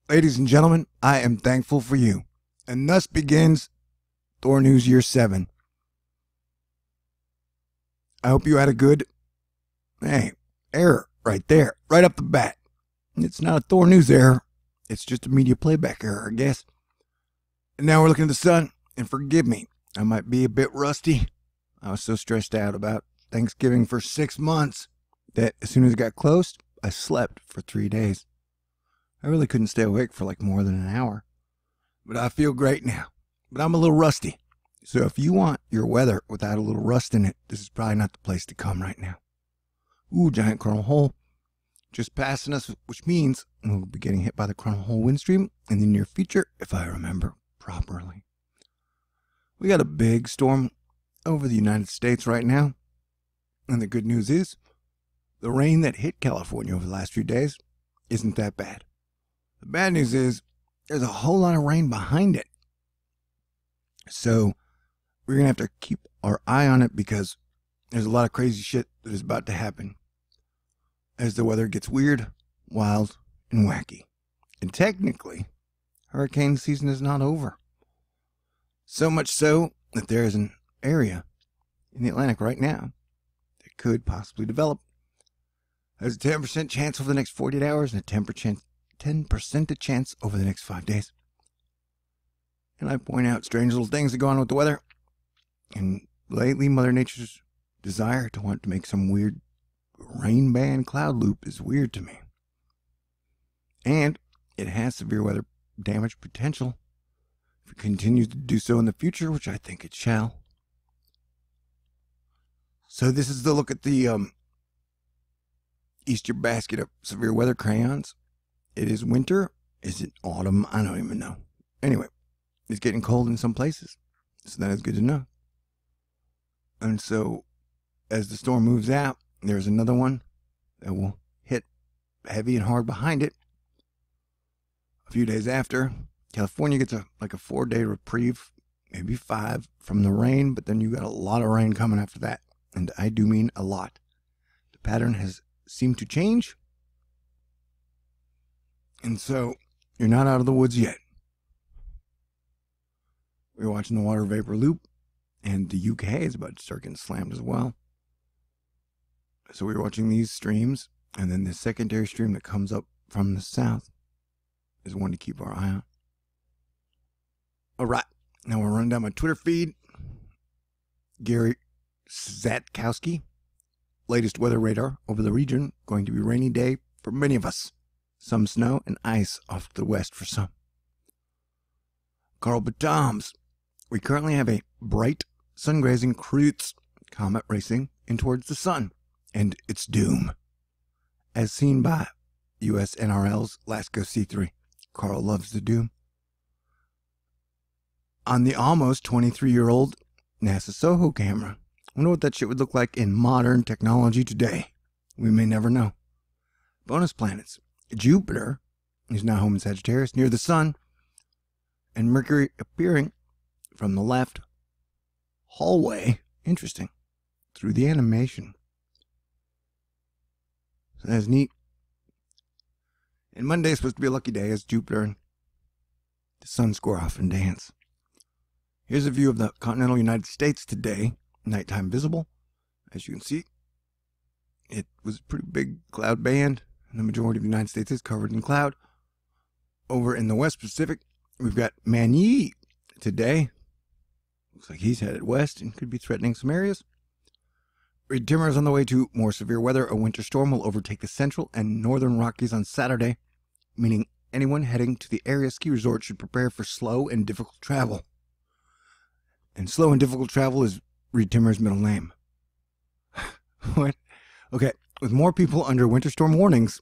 Ladies and gentlemen, I am thankful for you. And thus begins Thor News Year 7. I hope you had a good, error right there, right up the bat. It's not a Thor News error. It's just a media playback error, I guess. And now we're looking at the sun, and forgive me, I might be a bit rusty. I was so stressed out about Thanksgiving for 6 months that as soon as it got close, I slept for 3 days. I really couldn't stay awake for like more than an hour. But I feel great now. But I'm a little rusty. So if you want your weather without a little rust in it, this is probably not the place to come right now. Ooh, giant coronal hole just passing us, which means we'll be getting hit by the coronal hole wind stream in the near future, if I remember properly. We got a big storm over the United States right now. And the good news is, the rain that hit California over the last few days isn't that bad. The bad news is, there's a whole lot of rain behind it. So, we're going to have to keep our eye on it because there's a lot of crazy shit that is about to happen as the weather gets weird, wild, and wacky. And technically, hurricane season is not over. So much so that there is an area in the Atlantic right now that could possibly develop. There's a 10% chance over the next 48 hours and a 10% chance over the next 5 days. And I point out strange little things that go on with the weather. And lately, Mother Nature's desire to want to make some weird rain band cloud loop is weird to me. And it has severe weather damage potential if it continues to do so in the future, which I think it shall. So this is the look at the Easter basket of severe weather crayons. It is winter. Is it autumn? I don't even know. Anyway, it's getting cold in some places, so that is good to know. And so, as the storm moves out, there's another one that will hit heavy and hard behind it. A few days after, California gets a 4-day reprieve, maybe 5, from the rain, but then you got a lot of rain coming after that. And I do mean a lot. The pattern has seemed to change. And so, you're not out of the woods yet. We're watching the water vapor loop, and the UK is about to start getting slammed as well. So we're watching these streams, and then the secondary stream that comes up from the south is one to keep our eye on. All right, now we're running down my Twitter feed. Gary Zatkowski, latest weather radar over the region, going to be a rainy day for many of us. Some snow and ice off to the west for some. Carl Batams, we currently have a bright, sun-grazing Tshirts comet racing in towards the sun and its doom, as seen by US NRL's Lasco C3. Carl loves the doom. On the almost 23-year-old NASA SOHO camera. Wonder what that shit would look like in modern technology today. We may never know. Bonus planets. Jupiter is now home in Sagittarius near the sun, and Mercury appearing from the left hallway. Interesting. Through the animation. So that's neat. And Monday is supposed to be a lucky day as Jupiter and the sun square off and dance. Here's a view of the continental United States today. Nighttime visible. As you can see, it was a pretty big cloud band. The majority of the United States is covered in cloud. Over in the West Pacific, we've got Manny today. Looks like he's headed west and could be threatening some areas. Reed Timmer is on the way to more severe weather. A winter storm will overtake the central and northern Rockies on Saturday, meaning anyone heading to the area ski resort should prepare for slow and difficult travel. And slow and difficult travel is Reed Timmer's middle name. What? Okay, with more people under winter storm warnings,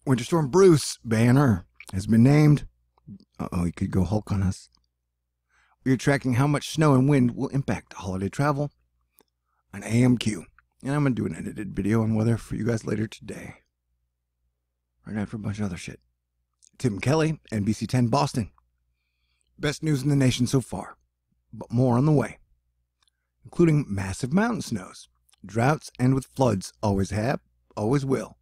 Winter Storm Bruce Banner has been named. Uh-oh, he could go Hulk on us. We are tracking how much snow and wind will impact holiday travel on AMQ. And I'm going to do an edited video on weather for you guys later today. Right after a bunch of other shit. Tim Kelly, NBC 10 Boston. Best news in the nation so far, but more on the way. Including massive mountain snows. Droughts end with floods. Always have, always will.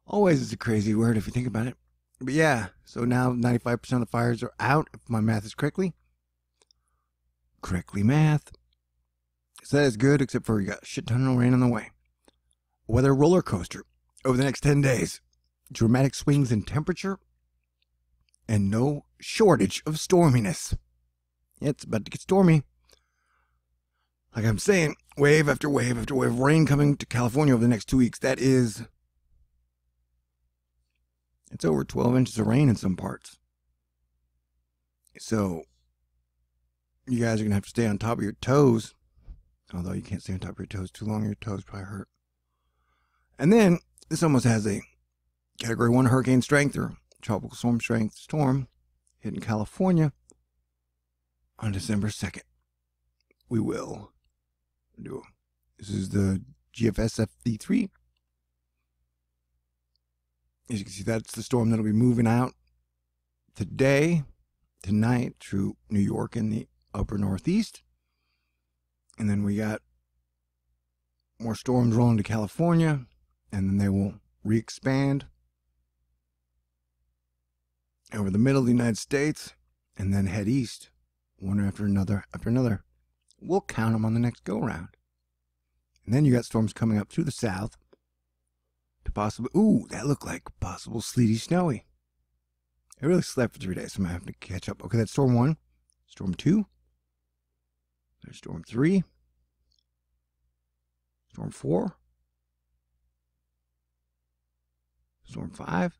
Always is a crazy word if you think about it. But yeah, so now 95% of the fires are out, if my math is correctly math. So that is good, except for you got a shit ton of rain on the way. Weather roller coaster over the next 10 days. Dramatic swings in temperature and no shortage of storminess. Yeah, it's about to get stormy. Like I'm saying, wave after wave after wave of rain coming to California over the next 2 weeks. It's over 12 inches of rain in some parts. So you guys are going to have to stay on top of your toes. Although you can't stay on top of your toes too long, your toes probably hurt. And then this almost has a Category 1 hurricane strength or tropical storm strength storm hitting California on December 2nd. We will do. This is the GFS FD3. As you can see, that's the storm that'll be moving out tonight through New York and the upper Northeast. And then we got more storms rolling to California, and then they will re-expand over the middle of the United States, and then head east, one after another after another. We'll count them on the next go-round. And then you got storms coming up through the south to possibly, that looked like possible sleety, snowy. I really slept for 3 days, so I'm going to have to catch up. Okay, that's storm 1, storm 2, there's storm 3, storm 4, storm 5,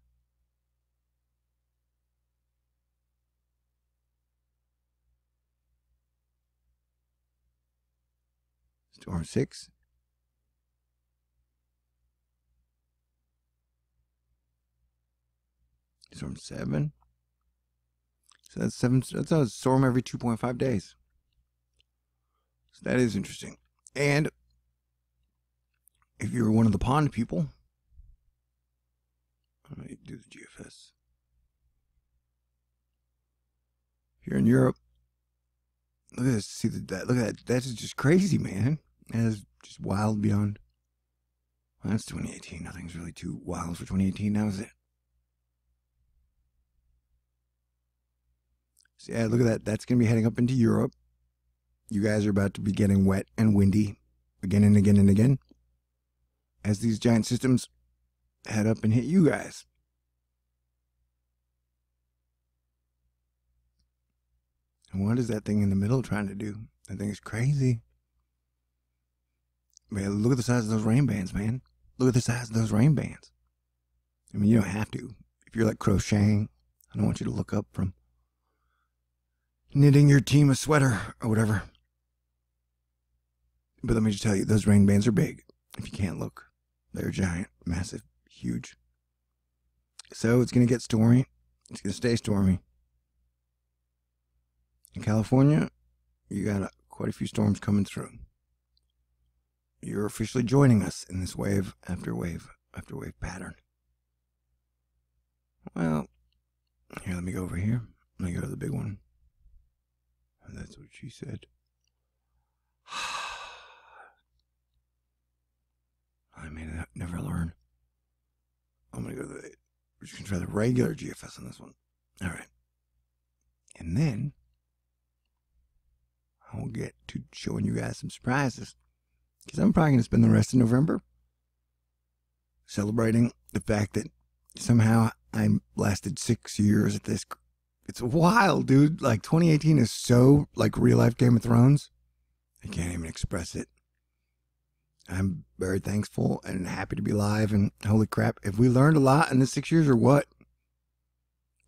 storm 6, storm 7. So that's 7. That's a storm every 2.5 days. So that is interesting. And if you're one of the pond people, let me do the GFS. If you're in Europe, look at this. See that? Look at that. That's just crazy, man. That is just wild beyond. Well, that's 2018. Nothing's really too wild for 2018 now, is it? So yeah, look at that. That's going to be heading up into Europe. You guys are about to be getting wet and windy again and again and again as these giant systems head up and hit you guys. And what is that thing in the middle trying to do? That thing is crazy. Man, look at the size of those rain bands, man. Look at the size of those rain bands. I mean, you don't have to. If you're like crocheting, I don't want you to look up from knitting your team a sweater or whatever. But let me just tell you, those rain bands are big. If you can't look, they're giant, massive, huge. So it's going to get stormy. It's going to stay stormy. In California, you got quite a few storms coming through. You're officially joining us in this wave after wave after wave pattern. Well, here, let me go over here. Let me go to the big one. That's what she said. I may never learn. I'm going to go to we're just going to try the regular GFS on this one. All right. And then I'll get to showing you guys some surprises. Because I'm probably going to spend the rest of November celebrating the fact that somehow I lasted 6 years at this. It's wild, dude. Like, 2018 is so, like, real-life Game of Thrones. I can't even express it. I'm very thankful and happy to be alive, and holy crap, have we learned a lot in the 6 years or what?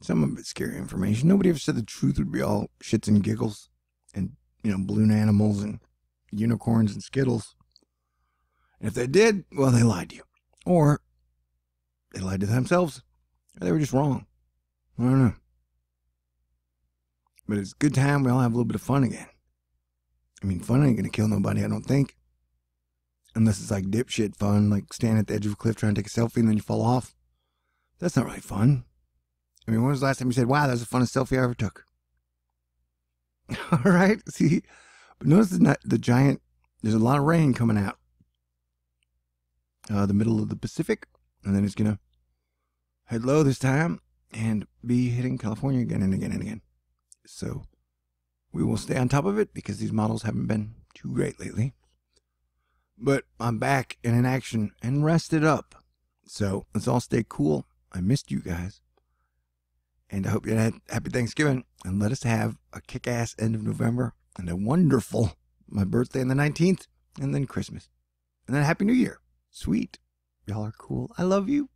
Some of it's scary information. Nobody ever said the truth would be all shits and giggles and, balloon animals and unicorns and Skittles. And if they did, well, they lied to you. Or they lied to themselves. Or they were just wrong. I don't know. But it's a good time. We all have a little bit of fun again. I mean, fun ain't going to kill nobody, I don't think. Unless it's like dipshit fun, like standing at the edge of a cliff trying to take a selfie and then you fall off. That's not really fun. I mean, when was the last time you said, wow, that was the funnest selfie I ever took? All right? See? But notice the giant, there's a lot of rain coming out. The middle of the Pacific. And then it's going to head low this time and be hitting California again and again and again. So we will stay on top of it because these models haven't been too great lately. But I'm back and in action and rested up. So let's all stay cool. I missed you guys. And I hope you had a happy Thanksgiving. And let us have a kick-ass end of November and a wonderful, my birthday on the 19th, and then Christmas. And then a Happy New Year. Sweet. Y'all are cool. I love you.